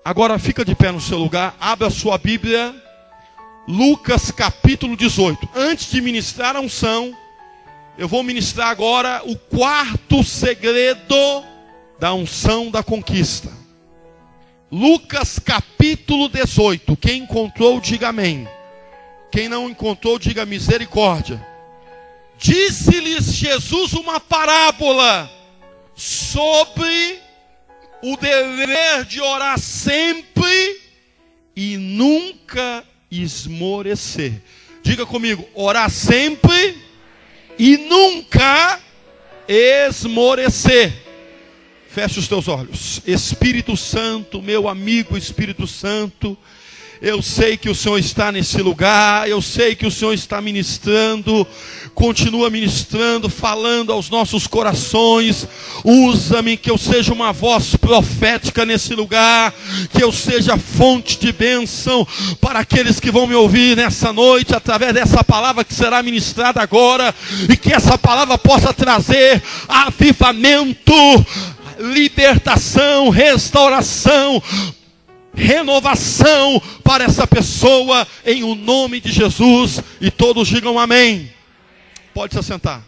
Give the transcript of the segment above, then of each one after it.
Agora fica de pé no seu lugar, abra a sua Bíblia, Lucas capítulo 18. Antes de ministrar a unção, eu vou ministrar agora o quarto segredo da unção da conquista. Lucas capítulo 18. Quem encontrou, diga amém. Quem não encontrou, diga misericórdia. Disse-lhes Jesus uma parábola sobre o dever de orar sempre e nunca esmorecer. Diga comigo, orar sempre e nunca esmorecer. Feche os teus olhos. Espírito Santo, meu amigo Espírito Santo, eu sei que o Senhor está nesse lugar, eu sei que o Senhor está ministrando, continua ministrando, falando aos nossos corações. Usa-me, que eu seja uma voz profética nesse lugar, que eu seja fonte de bênção para aqueles que vão me ouvir nessa noite, através dessa palavra que será ministrada agora, e que essa palavra possa trazer avivamento, libertação, restauração, renovação para essa pessoa, em o nome de Jesus. E todos digam amém. Pode se assentar.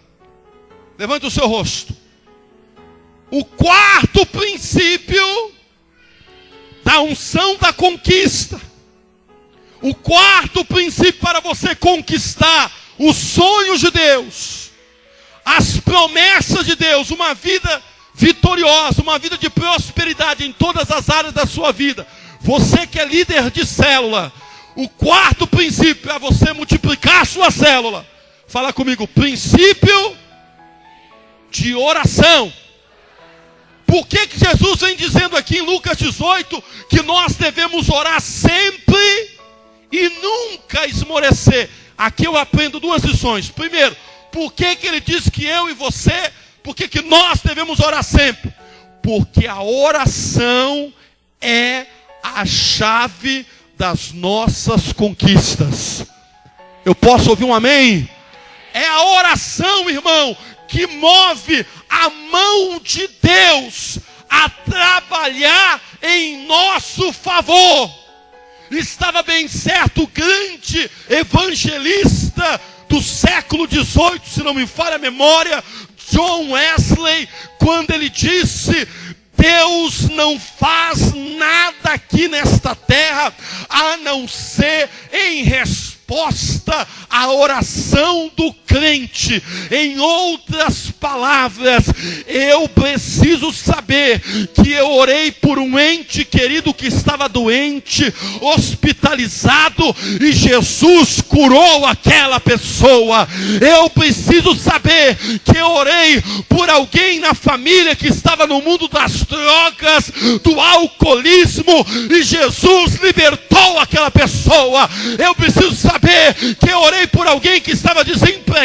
Levante o seu rosto. O quarto princípio da unção da conquista, o quarto princípio para você conquistar os sonhos de Deus, as promessas de Deus, uma vida vitoriosa, uma vida de prosperidade em todas as áreas da sua vida. Você que é líder de célula, o quarto princípio é você multiplicar a sua célula. Fala comigo, princípio de oração. Por que Jesus vem dizendo aqui em Lucas 18 que nós devemos orar sempre e nunca esmorecer? Aqui eu aprendo duas lições. Primeiro, por que ele diz que eu e você, por que nós devemos orar sempre? Porque a oração é a chave das nossas conquistas. Eu posso ouvir um amém? É a oração, irmão, que move a mão de Deus a trabalhar em nosso favor. Estava bem certo o grande evangelista do século XVIII, se não me falha a memória, John Wesley, quando ele disse: Deus não faz nada aqui nesta terra a não ser em resposta à oração do crente. Em outras palavras, eu preciso saber que eu orei por um ente querido que estava doente, hospitalizado, e Jesus curou aquela pessoa. Eu preciso saber que eu orei por alguém na família que estava no mundo das drogas, do alcoolismo, e Jesus libertou aquela pessoa. Eu preciso saber que eu orei por alguém que estava desempregado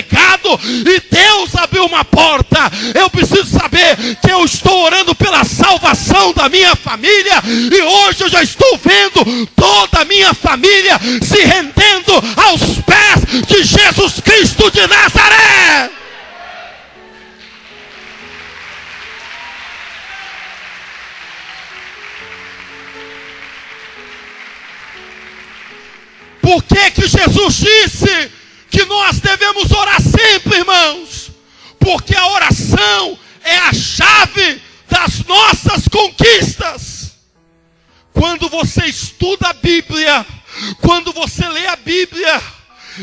e Deus abriu uma porta. Eu preciso saber que eu estou orando pela salvação da minha família, e hoje eu já estou vendo toda a minha família se rendendo aos pés de Jesus Cristo de Nazaré. Por que Jesus disse que nós devemos orar sempre, irmãos? Porque a oração é a chave das nossas conquistas. Quando você estuda a Bíblia, quando você lê a Bíblia,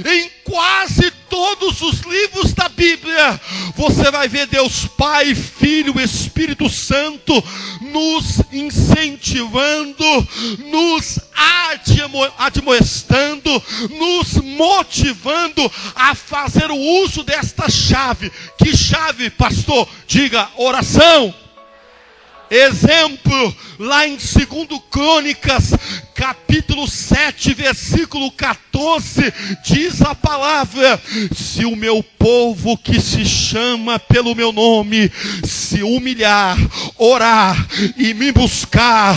em quase todos os livros da Bíblia, você vai ver Deus Pai, Filho, Espírito Santo nos incentivando, nos admoestando, nos motivando a fazer o uso desta chave. Que chave, pastor? Diga, oração. Exemplo, lá em 2 Crônicas, capítulo 7, versículo 14, diz a palavra: se o meu povo que se chama pelo meu nome se humilhar, orar e me buscar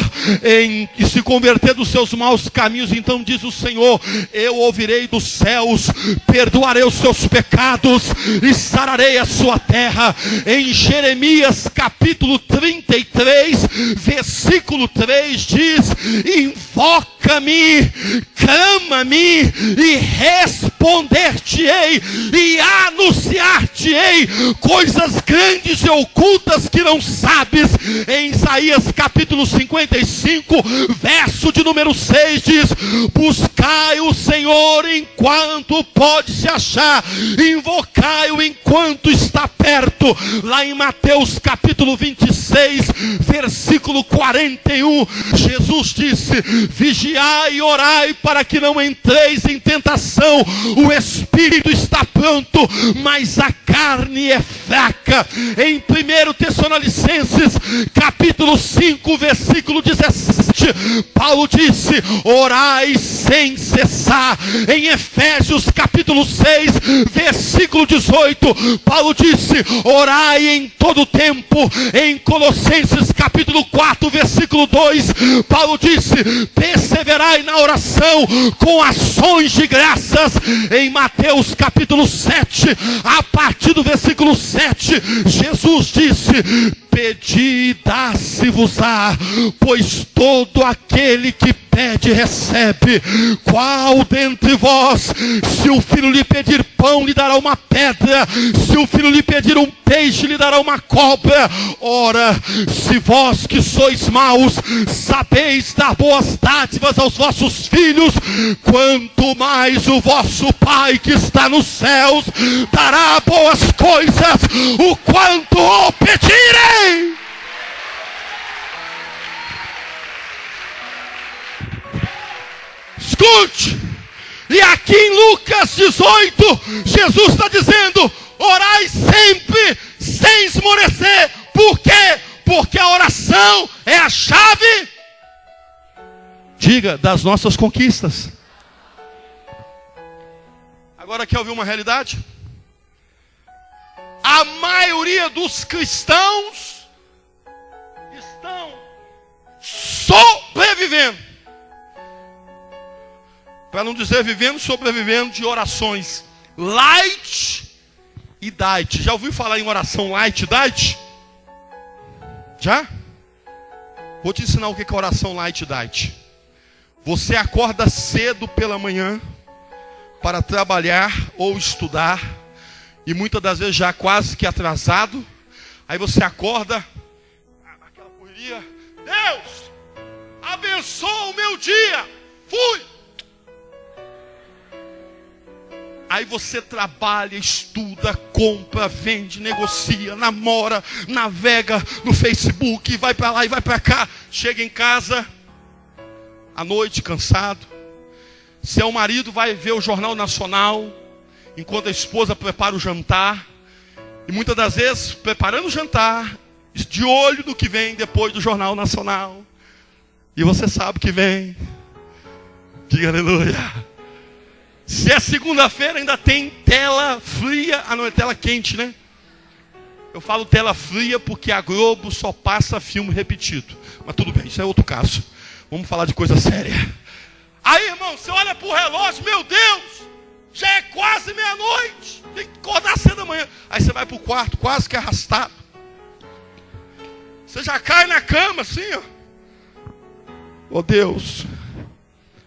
e se converter dos seus maus caminhos, então diz o Senhor, eu ouvirei dos céus, perdoarei os seus pecados e sararei a sua terra. Em Jeremias capítulo 33, versículo 3 diz: invoca-me, clama-me e responder-te-ei e anunciar-te-ei coisas grandes e ocultas que não sabes. Em Isaías capítulo 55, verso de número 6 diz: buscai o Senhor enquanto pode se achar, invocai-o enquanto está perto. Lá em Mateus capítulo 26, versículo 41, Jesus disse: vigiai e orai para que não entreis em tentação. O espírito está pronto, mas a carne é fraca. Em 1 Tessalonicenses capítulo 5, versículo 17, Paulo disse: orai sem cessar. Em Efésios capítulo 6, versículo 18, Paulo disse: orai em todo tempo. Em Colossenses capítulo 4, versículo 2, Paulo disse: perseverai na oração com ações de graças. Em Mateus capítulo 7, a partir do versículo 7, Jesus disse: pedi e dá-se-vos-á, pois todo aquele que pede recebe. Qual dentre vós, se o filho lhe pedir pão, lhe dará uma pedra? Se o filho lhe pedir um peixe, lhe dará uma cobra? Ora, se vós que sois maus sabeis dar boas dádivas aos vossos filhos, quanto mais o vosso Pai que está nos céus dará boas coisas o quanto o pedirem. Escute, e aqui em Lucas 18, Jesus está dizendo: orai sempre, sem esmorecer. Por quê? Porque a oração é a chave, diga, das nossas conquistas. Agora quer ouvir uma realidade? A maioria dos cristãos estão sobrevivendo, para não dizer vivendo, sobrevivendo de orações light e diet. Já ouviu falar em oração light e diet? Já? Vou te ensinar o que é oração light e diet. Você acorda cedo pela manhã para trabalhar ou estudar, e muitas das vezes já quase que atrasado. Aí você acorda, aquela correria: Deus, abençoa o meu dia. Fui. Aí você trabalha, estuda, compra, vende, negocia, namora, navega no Facebook, vai para lá e vai para cá. Chega em casa à noite cansado. Se é o marido, vai ver o Jornal Nacional, enquanto a esposa prepara o jantar. E muitas das vezes, preparando o jantar, de olho no que vem depois do Jornal Nacional. E você sabe que vem. Diga aleluia. Se é segunda-feira, ainda tem tela fria. Ah, não, é tela quente, né? Eu falo tela fria porque a Globo só passa filme repetido. Mas tudo bem, isso é outro caso. Vamos falar de coisa séria. Aí, irmão, você olha para o relógio: meu Deus, já é quase meia-noite, tem que acordar cedo da manhã. Aí você vai para o quarto, quase que arrastado. Você já cai na cama assim, ó. Oh Deus,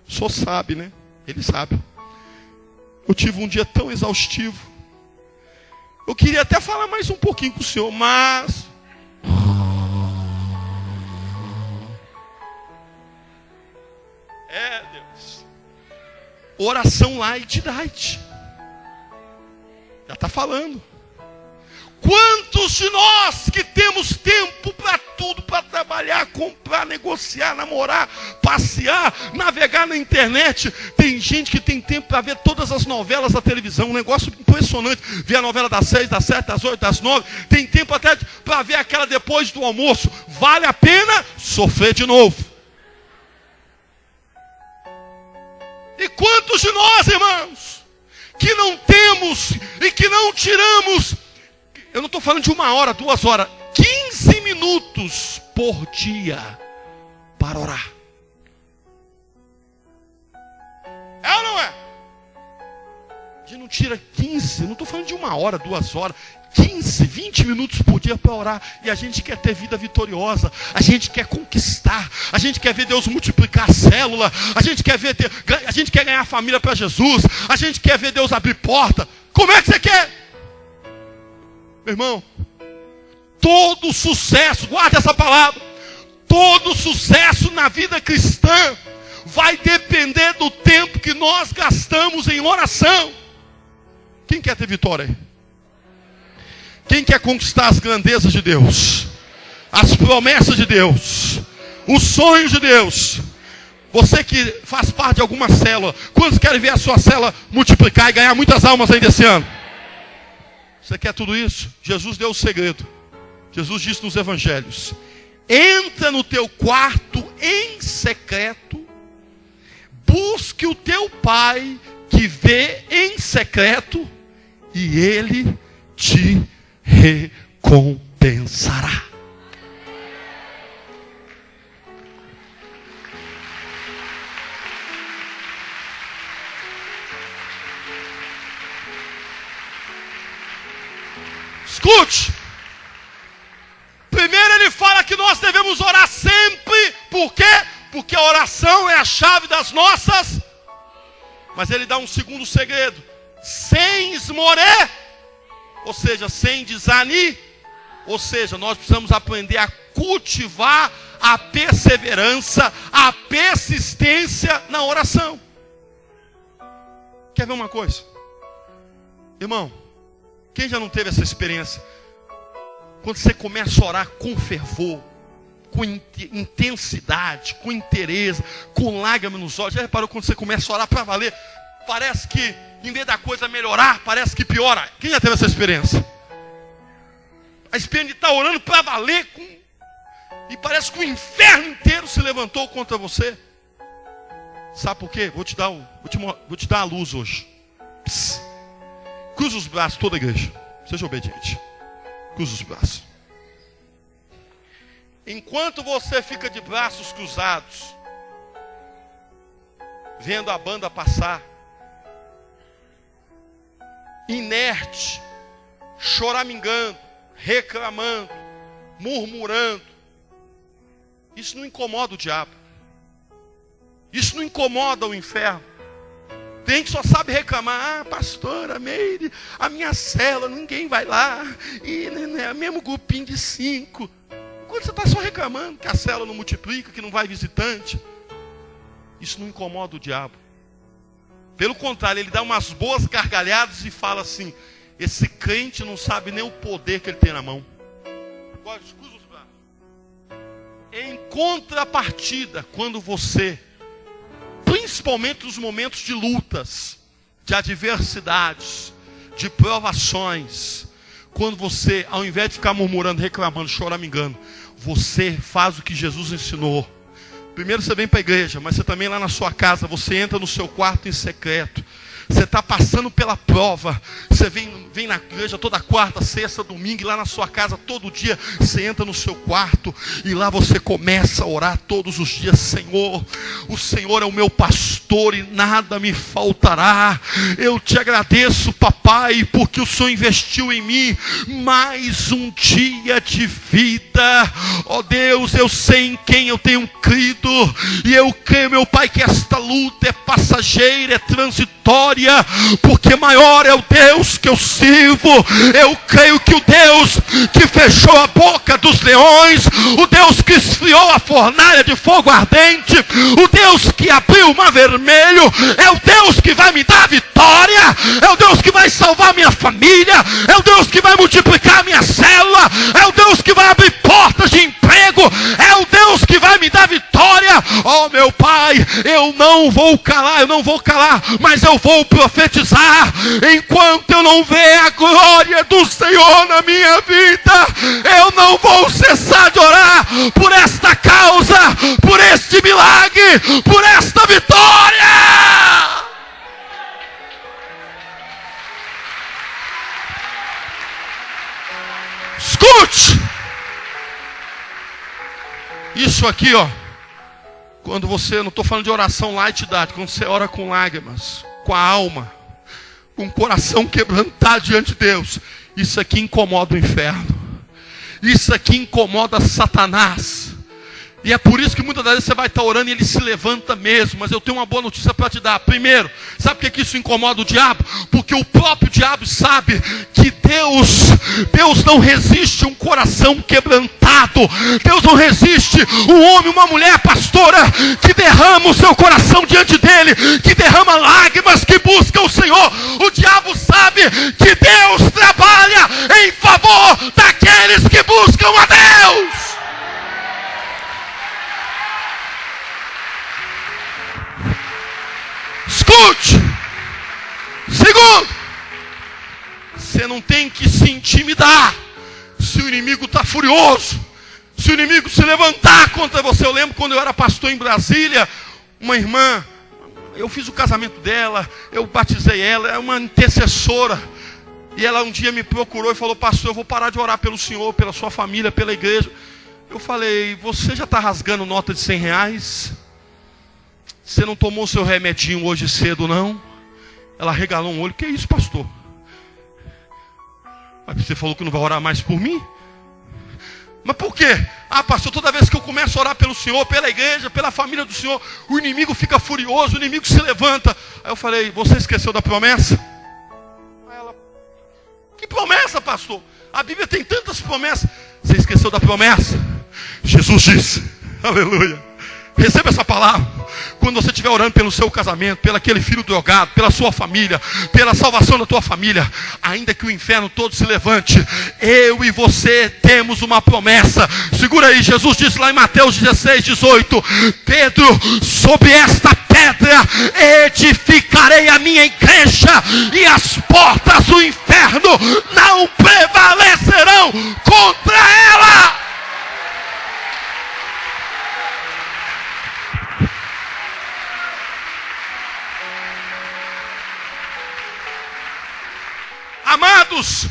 o Senhor sabe, né? Ele sabe. Eu tive um dia tão exaustivo. Eu queria até falar mais um pouquinho com o Senhor, mas... Deus. Oração light diet. Já está falando. Quantos de nós que temos tempo para tudo, para trabalhar, comprar, negociar, namorar, passear, navegar na internet? Tem gente que tem tempo para ver todas as novelas da televisão, um negócio impressionante. Ver a novela das 6, das 7, das 8, das 9. Tem tempo até para ver aquela depois do almoço. Vale a pena sofrer de novo. E quantos de nós, irmãos, que não temos e que não tiramos, eu não estou falando de 1 hora, 2 horas, 15 minutos por dia para orar. É ou não é? A gente não tira 15, não estou falando de 1 hora, 2 horas, 15, 20 minutos por dia para orar. E a gente quer ter vida vitoriosa, a gente quer conquistar, a gente quer ver Deus multiplicar a célula, a gente quer ganhar a família para Jesus, a gente quer ver Deus abrir porta. Como é que você quer? Meu irmão, todo sucesso, guarda essa palavra, todo sucesso na vida cristã vai depender do tempo que nós gastamos em oração. Quem quer ter vitória aí? Quem quer conquistar as grandezas de Deus, as promessas de Deus, os sonhos de Deus? Você que faz parte de alguma célula, quantos querem ver a sua célula multiplicar e ganhar muitas almas ainda esse ano? Você quer tudo isso? Jesus deu o segredo. Jesus disse nos evangelhos: entra no teu quarto em secreto, busque o teu pai que vê em secreto, e ele te recompensará. Escute. Primeiro ele fala que nós devemos orar sempre. Por quê? Porque a oração é a chave das nossas. Mas ele dá um segundo segredo: sem esmorecer, ou seja, sem desanimar. Ou seja, nós precisamos aprender a cultivar a perseverança, a persistência na oração. Quer ver uma coisa? Irmão, quem já não teve essa experiência? Quando você começa a orar com fervor, com intensidade, com interesse, com lágrimas nos olhos. Já reparou quando você começa a orar para valer? Parece que, em vez da coisa melhorar, parece que piora. Quem já teve essa experiência? A experiência de estar orando para valer, e parece que o inferno inteiro se levantou contra você. Sabe por quê? Vou te dar a luz hoje. Psst. Cruza os braços, toda a igreja. Seja obediente. Cruza os braços. Enquanto você fica de braços cruzados, vendo a banda passar, inerte, choramingando, reclamando, murmurando, isso não incomoda o diabo. Isso não incomoda o inferno. Tem que só sabe reclamar: ah, pastora Meire, a minha célula, ninguém vai lá, e é o mesmo grupinho de 5. Quando você está só reclamando que a célula não multiplica, que não vai visitante, isso não incomoda o diabo. Pelo contrário, ele dá umas boas gargalhadas e fala assim: esse crente não sabe nem o poder que ele tem na mão. Agora, escusa os braços. Em contrapartida, quando você, principalmente nos momentos de lutas, de adversidades, de provações, quando você, ao invés de ficar murmurando, reclamando, choramingando, você faz o que Jesus ensinou. Primeiro você vem para a igreja, mas você também lá na sua casa, você entra no seu quarto em secreto. Você está passando pela prova, você vem na igreja toda quarta, sexta, domingo, e lá na sua casa todo dia, você entra no seu quarto, e lá você começa a orar todos os dias: Senhor, o Senhor é o meu pastor e nada me faltará. Eu te agradeço, papai, porque o Senhor investiu em mim mais um dia de vida. Ó Deus, eu sei em quem eu tenho crido, e eu creio, meu pai, que esta luta é passageira, é transitória, porque maior é o Deus que eu sirvo. Eu creio que o Deus que fechou a boca dos leões, o Deus que esfriou a fornalha de fogo ardente, o Deus que abriu o mar vermelho, é o Deus que vai me dar vitória, é o Deus que vai salvar minha família, é o Deus que vai multiplicar minha célula, é o Deus que vai abrir portas de emprego, é o Deus que vai me dar vitória. Oh meu pai, eu não vou calar, mas eu vou profetizar. Enquanto eu não ver a glória do Senhor na minha vida, eu não vou cessar de orar por esta causa, por este milagre, por esta vitória. Isso aqui, ó. Quando você, não estou falando de oração light, quando você ora com lágrimas, com a alma, com o coração quebrantado diante de Deus, isso aqui incomoda o inferno. Isso aqui incomoda Satanás. E é por isso que muitas das vezes você vai estar orando e ele se levanta mesmo. Mas eu tenho uma boa notícia para te dar. Primeiro, sabe por que isso incomoda o diabo? Porque o próprio diabo sabe que Deus não resiste um coração quebrantado. Deus não resiste um homem, uma mulher, pastora, que derrama o seu coração diante dele, que derrama lágrimas, que busca o Senhor. O diabo sabe que Deus trabalha em favor daqueles que buscam a Deus. Escute. Segundo, você não tem que se intimidar se o inimigo está furioso, se o inimigo se levantar contra você. Eu lembro quando eu era pastor em Brasília, uma irmã, eu fiz o casamento dela, eu batizei ela, é uma intercessora, e ela um dia me procurou e falou: pastor, eu vou parar de orar pelo senhor, pela sua família, pela igreja. Eu falei: você já está rasgando nota de R$100? Você não tomou seu remedinho hoje cedo, não? Ela regalou um olho. Que isso, pastor? Mas você falou que não vai orar mais por mim? Mas por quê? Ah, pastor, toda vez que eu começo a orar pelo Senhor, pela igreja, pela família do Senhor, o inimigo fica furioso, o inimigo se levanta. Aí eu falei: você esqueceu da promessa? Aí ela: que promessa, pastor? A Bíblia tem tantas promessas. Você esqueceu da promessa? Jesus disse, aleluia, receba essa palavra. Quando você estiver orando pelo seu casamento, pelo aquele filho drogado, pela sua família, pela salvação da tua família, ainda que o inferno todo se levante, eu e você temos uma promessa. Segura aí, Jesus disse lá em Mateus 16:18: Pedro, sobre esta pedra edificarei a minha igreja, e as portas do inferno não prevalecerão contra ela. Amados,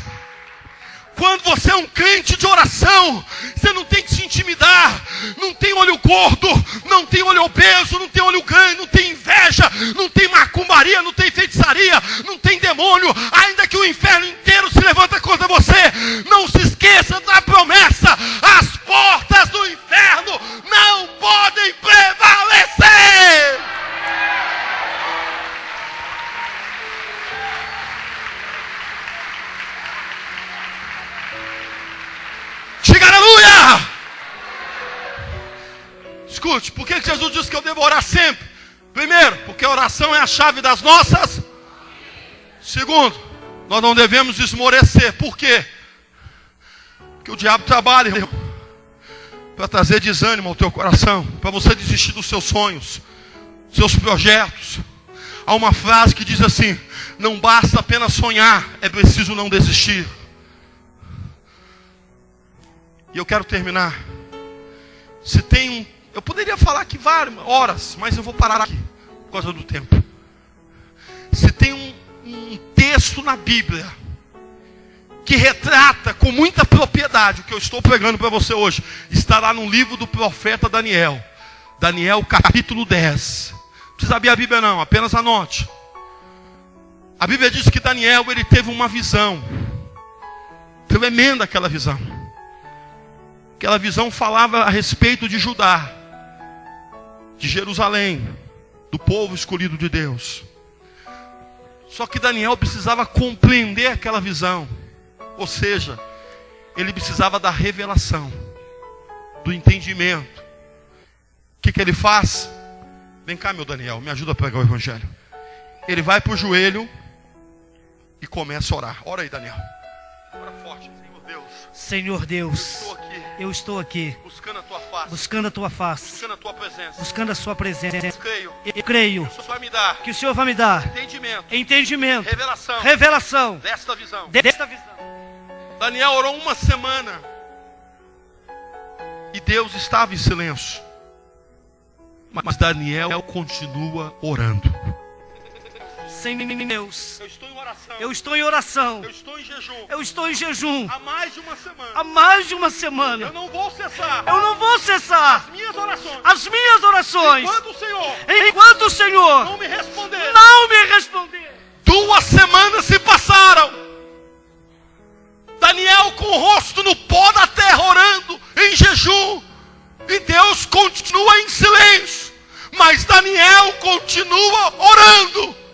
quando você é um crente de oração, você não tem que se intimidar. Não tem olho gordo, não tem olho obeso, não tem olho grande, não tem inveja, não tem macumbaria, não tem feitiçaria, não tem demônio. Ainda que o inferno inteiro se levanta contra você, não se esqueça da promessa: as portas do inferno não podem prevalecer. Diga aleluia! Escute, por que Jesus disse que eu devo orar sempre? Primeiro, porque a oração é a chave das nossas. Segundo, nós não devemos esmorecer. Por quê? Porque o diabo trabalha para trazer desânimo ao teu coração, para você desistir dos seus sonhos, seus projetos. Há uma frase que diz assim: não basta apenas sonhar, é preciso não desistir. E eu quero terminar. Se tem eu poderia falar aqui várias horas, mas eu vou parar aqui por causa do tempo. Se tem um texto na Bíblia que retrata com muita propriedade o que eu estou pregando para você hoje, está lá no livro do profeta Daniel. Daniel capítulo 10. Não precisa abrir a Bíblia não, apenas anote. A Bíblia diz que Daniel, ele teve uma visão. Tremenda aquela visão. Aquela visão falava a respeito de Judá, de Jerusalém, do povo escolhido de Deus. Só que Daniel precisava compreender aquela visão. Ou seja, ele precisava da revelação, do entendimento. O que ele faz? Vem cá, meu Daniel, me ajuda a pregar o evangelho. Ele vai para o joelho e começa a orar. Ora aí, Daniel. Ora forte, Senhor Deus. Senhor Deus, eu estou aqui buscando a tua face, buscando a tua face, buscando a tua presença, buscando a sua presença. Eu creio que o Senhor vai me dar que o Senhor vai me dar entendimento, revelação desta visão. Daniel orou uma semana e Deus estava em silêncio, mas Daniel continua orando. Sem Deus. Eu estou em oração. Eu estou em oração. Eu estou em jejum. Eu estou em jejum. Há mais de uma semana. Há mais de uma semana. Eu não vou cessar. Eu não vou cessar As minhas orações. as minhas orações. Enquanto o Senhor não me responder. Não me responder. 2 semanas se passaram. Daniel com o rosto no pó da terra, orando em jejum. E Deus continua em silêncio. Mas Daniel continua orando.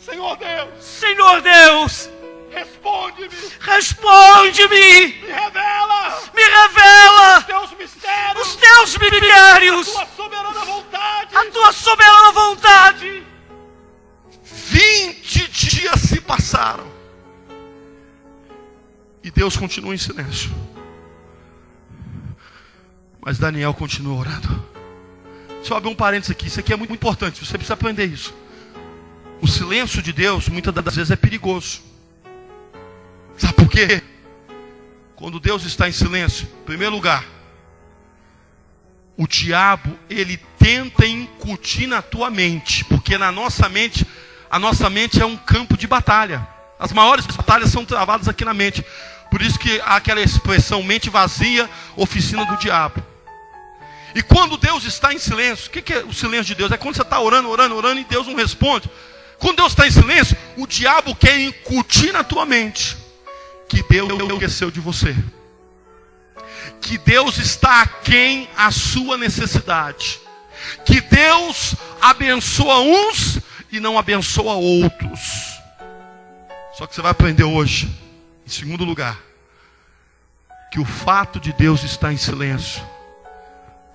Senhor Deus. Senhor Deus. Responde-me. Responde-me. Me revela. Me revela. Os teus mistérios. Os teus mistérios. A tua soberana vontade. A tua soberana vontade. 20 dias se passaram. E Deus continua em silêncio. Mas Daniel continua orando. Deixa eu abrir um parênteses aqui. Isso aqui é muito importante. Você precisa aprender isso. O silêncio de Deus, muitas das vezes, é perigoso. Sabe por quê? Quando Deus está em silêncio, em primeiro lugar, o diabo, ele tenta incutir na tua mente. Porque na nossa mente, a nossa mente é um campo de batalha. As maiores batalhas são travadas aqui na mente. Por isso que há aquela expressão, mente vazia, oficina do diabo. E quando Deus está em silêncio, o que é o silêncio de Deus? É quando você está orando e Deus não responde. Quando Deus está em silêncio, o diabo quer incutir na tua mente que Deus esqueceu de você. Que Deus está aquém a sua necessidade. Que Deus abençoa uns e não abençoa outros. Só que você vai aprender hoje, em segundo lugar, que o fato de Deus estar em silêncio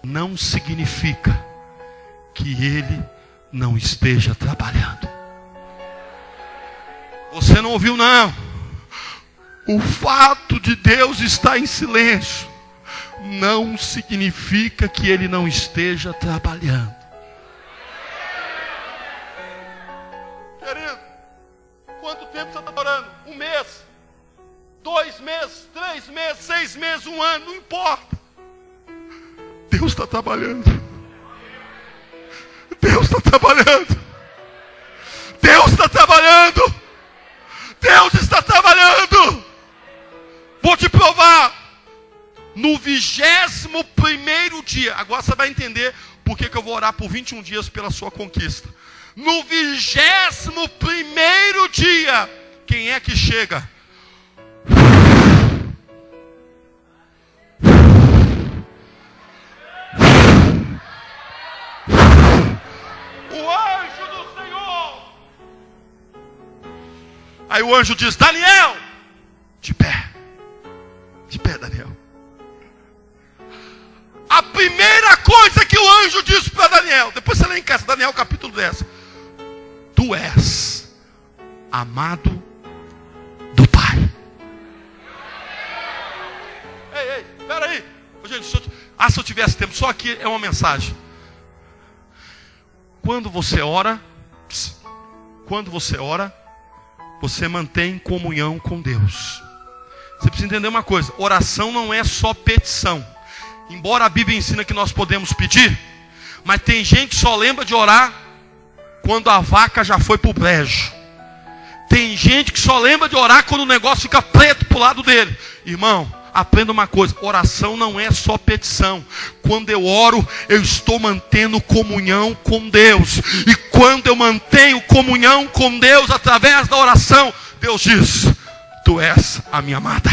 não significa que Ele não esteja trabalhando. Você não ouviu, não. O fato de Deus estar em silêncio não significa que Ele não esteja trabalhando. Querido, quanto tempo você está orando? 1 mês, 2 meses, 3 meses, 6 meses, 1 ano, não importa. Deus está trabalhando. Deus está trabalhando. Deus está trabalhando. Deus está trabalhando. Vou te provar. No 21º dia. Agora você vai entender por que eu vou orar por 21 dias pela sua conquista. No 21º dia. Quem é que chega? O anjo do Senhor. Aí o anjo diz: Daniel, de pé. De pé, Daniel. A primeira coisa que o anjo diz para Daniel, depois você lê em casa, Daniel capítulo 10. Tu és amado do Pai. Ei, peraí. Gente, se eu tivesse tempo, só aqui é uma mensagem. Quando você ora, você mantém comunhão com Deus. Você precisa entender uma coisa: oração não é só petição. Embora a Bíblia ensina que nós podemos pedir, mas tem gente que só lembra de orar quando a vaca já foi para o brejo. Tem gente que só lembra de orar quando o negócio fica preto para o lado dele. Irmão, aprenda uma coisa: oração não é só petição. Quando eu oro, eu estou mantendo comunhão com Deus. E quando eu mantenho comunhão com Deus através da oração, Deus diz: tu és a minha amada.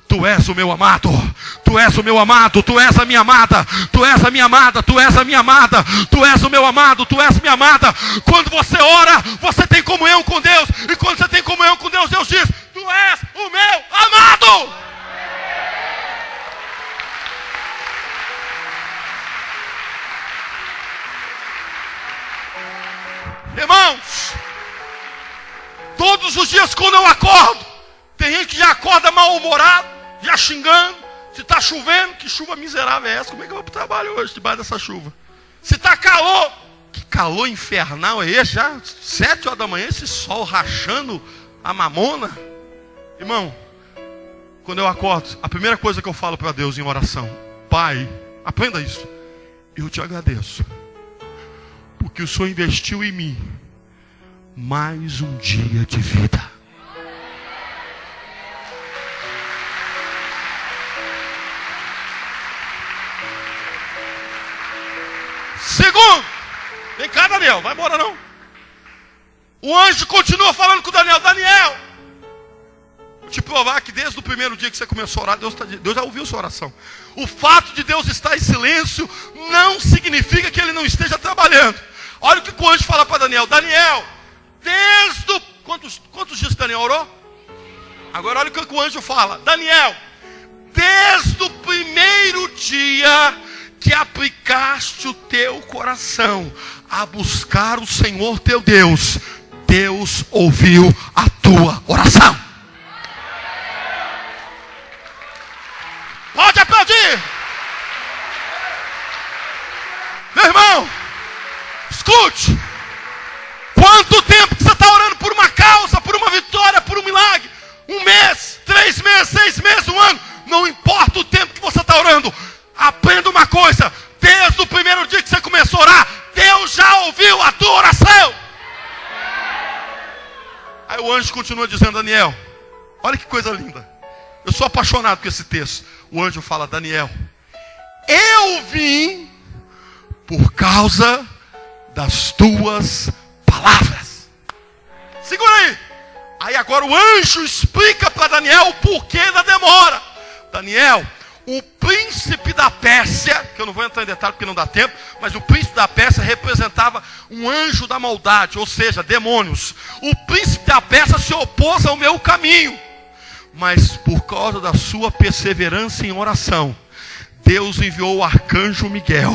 Tu és o meu amado. Tu és o meu amado. Tu és a minha amada. Tu és a minha amada. Tu és a minha amada. Tu és o meu amado. Tu és minha amada. Quando você ora, você tem comunhão com Deus. E quando você tem comunhão com Deus, Deus diz: tu és o meu amado. Irmãos, todos os dias quando eu acordo, tem gente que já acorda mal-humorado, já xingando. Se está chovendo, que chuva miserável é essa? Como é que eu vou para o trabalho hoje debaixo dessa chuva? Se está calor, que calor infernal é esse? Já 7 horas da manhã, esse sol rachando a mamona. Irmão, quando eu acordo, a primeira coisa que eu falo para Deus em oração: Pai, aprenda isso. Eu te agradeço, porque o Senhor investiu em mim mais um dia de vida. Segundo, vem cá, Daniel, vai embora não. O anjo continua falando com Daniel: Daniel, vou te provar que desde o primeiro dia que você começou a orar, Deus já ouviu sua oração. O fato de Deus estar em silêncio não significa que Ele não esteja trabalhando. Olha o que o anjo fala para Daniel: Daniel, desde o... Quantos dias Daniel orou? Agora olha o que o anjo fala: Daniel, desde o primeiro dia que aplicaste o teu coração a buscar o Senhor teu Deus, Deus ouviu a tua oração. Pode aplaudir. Meu irmão, escute. Quanto tempo que você está orando por uma causa, por uma vitória, por um milagre? 1 mês, 3 meses, 6 meses, 1 ano. Não importa o tempo que você está orando. Aprenda uma coisa: desde o primeiro dia que você começou a orar, Deus já ouviu a tua oração. Aí o anjo continua dizendo: Daniel, olha que coisa linda. Eu sou apaixonado com esse texto. O anjo fala: Daniel, eu vim por causa das tuas palavras. Segura aí. Aí agora o anjo explica para Daniel o porquê da demora. Daniel, o príncipe da Pérsia, que eu não vou entrar em detalhe porque não dá tempo, mas o príncipe da Pérsia representava um anjo da maldade, ou seja, demônios. O príncipe da Pérsia se opôs ao meu caminho, mas por causa da sua perseverança em oração, Deus enviou o arcanjo Miguel.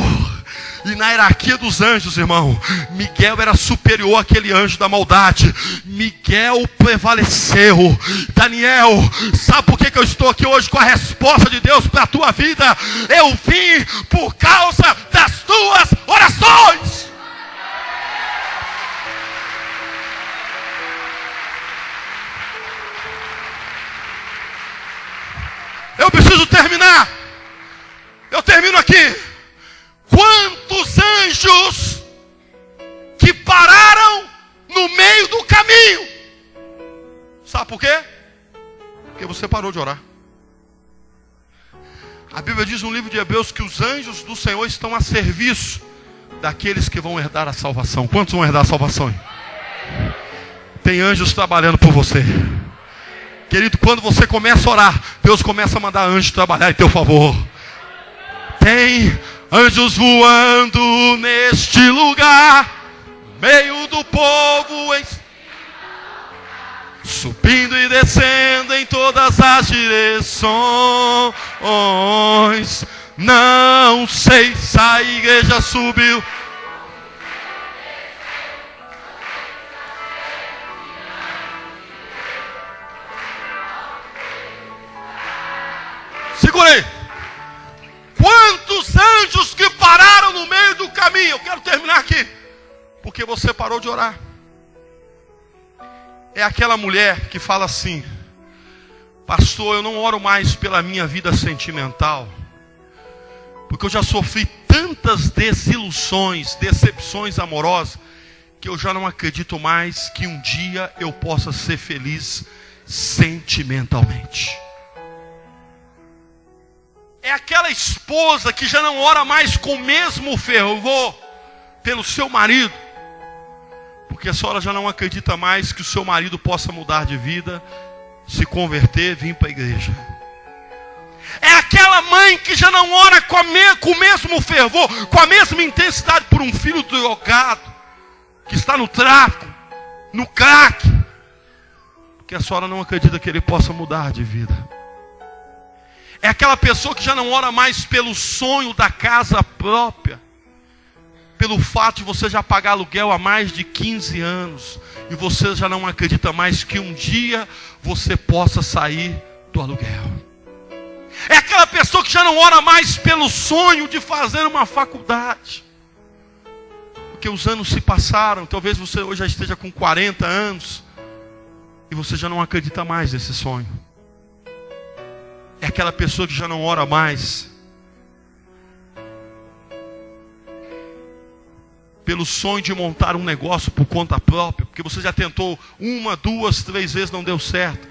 E na hierarquia dos anjos, irmão, Miguel era superior àquele anjo da maldade. Miguel prevaleceu. Daniel, sabe por que eu estou aqui hoje com a resposta de Deus para a tua vida? Eu vim por causa das tuas orações. Eu preciso terminar. Eu termino aqui. Quantos anjos que pararam no meio do caminho? Sabe por quê? Porque você parou de orar. A Bíblia diz no livro de Hebreus que os anjos do Senhor estão a serviço daqueles que vão herdar a salvação. Quantos vão herdar a salvação? Tem anjos trabalhando por você. Querido, quando você começa a orar, Deus começa a mandar anjos trabalhar em teu favor. Tem anjos voando neste lugar, meio do povo, subindo e descendo em todas as direções. Não sei se a igreja subiu. Segurei. Quantos anjos que pararam no meio do caminho? Eu quero terminar aqui, porque você parou de orar. É aquela mulher que fala assim: pastor, eu não oro mais pela minha vida sentimental, porque eu já sofri tantas desilusões, decepções amorosas, que eu já não acredito mais que um dia eu possa ser feliz sentimentalmente. É aquela esposa que já não ora mais com o mesmo fervor pelo seu marido, porque a senhora já não acredita mais que o seu marido possa mudar de vida, se converter, vir para a igreja. É aquela mãe que já não ora com o mesmo fervor, com a mesma intensidade por um filho drogado, que está no tráfico, no crack, porque a senhora não acredita que ele possa mudar de vida. É aquela pessoa que já não ora mais pelo sonho da casa própria, pelo fato de você já pagar aluguel há mais de 15 anos, e você já não acredita mais que um dia você possa sair do aluguel. É aquela pessoa que já não ora mais pelo sonho de fazer uma faculdade, porque os anos se passaram. Talvez você hoje já esteja com 40 anos, e você já não acredita mais nesse sonho. É aquela pessoa que já não ora mais pelo sonho de montar um negócio por conta própria, porque você já tentou 1, 2, 3 vezes, não deu certo,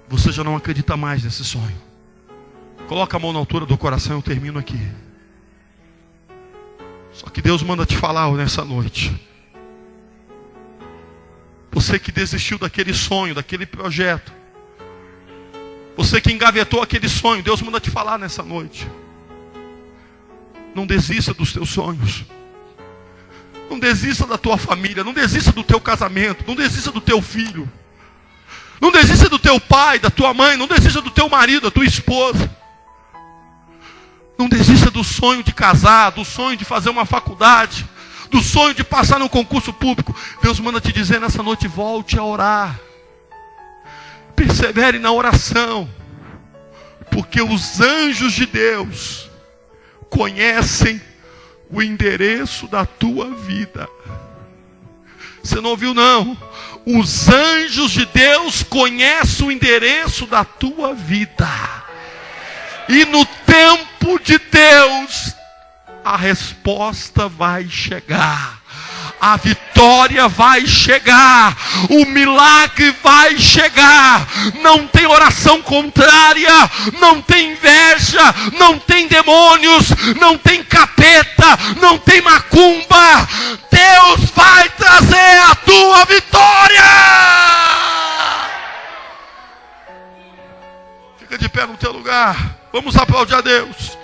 você já não acredita mais nesse sonho. Coloca a mão na altura do coração, eu termino aqui. Só que Deus manda te falar nessa noite. Você que desistiu daquele sonho, daquele projeto, você que engavetou aquele sonho, Deus manda te falar nessa noite. Não desista dos teus sonhos. Não desista da tua família, não desista do teu casamento, não desista do teu filho. Não desista do teu pai, da tua mãe, não desista do teu marido, da tua esposa. Não desista do sonho de casar, do sonho de fazer uma faculdade, do sonho de passar num concurso público. Deus manda te dizer nessa noite, volte a orar. Persevere na oração, porque os anjos de Deus conhecem o endereço da tua vida. Você não ouviu não? Os anjos de Deus conhecem o endereço da tua vida. E no tempo de Deus, a resposta vai chegar. A vitória vai chegar. O milagre vai chegar. Não tem oração contrária. Não tem inveja. Não tem demônios. Não tem capeta. Não tem macumba. Deus vai trazer a tua vitória. Fica de pé no teu lugar. Vamos aplaudir a Deus.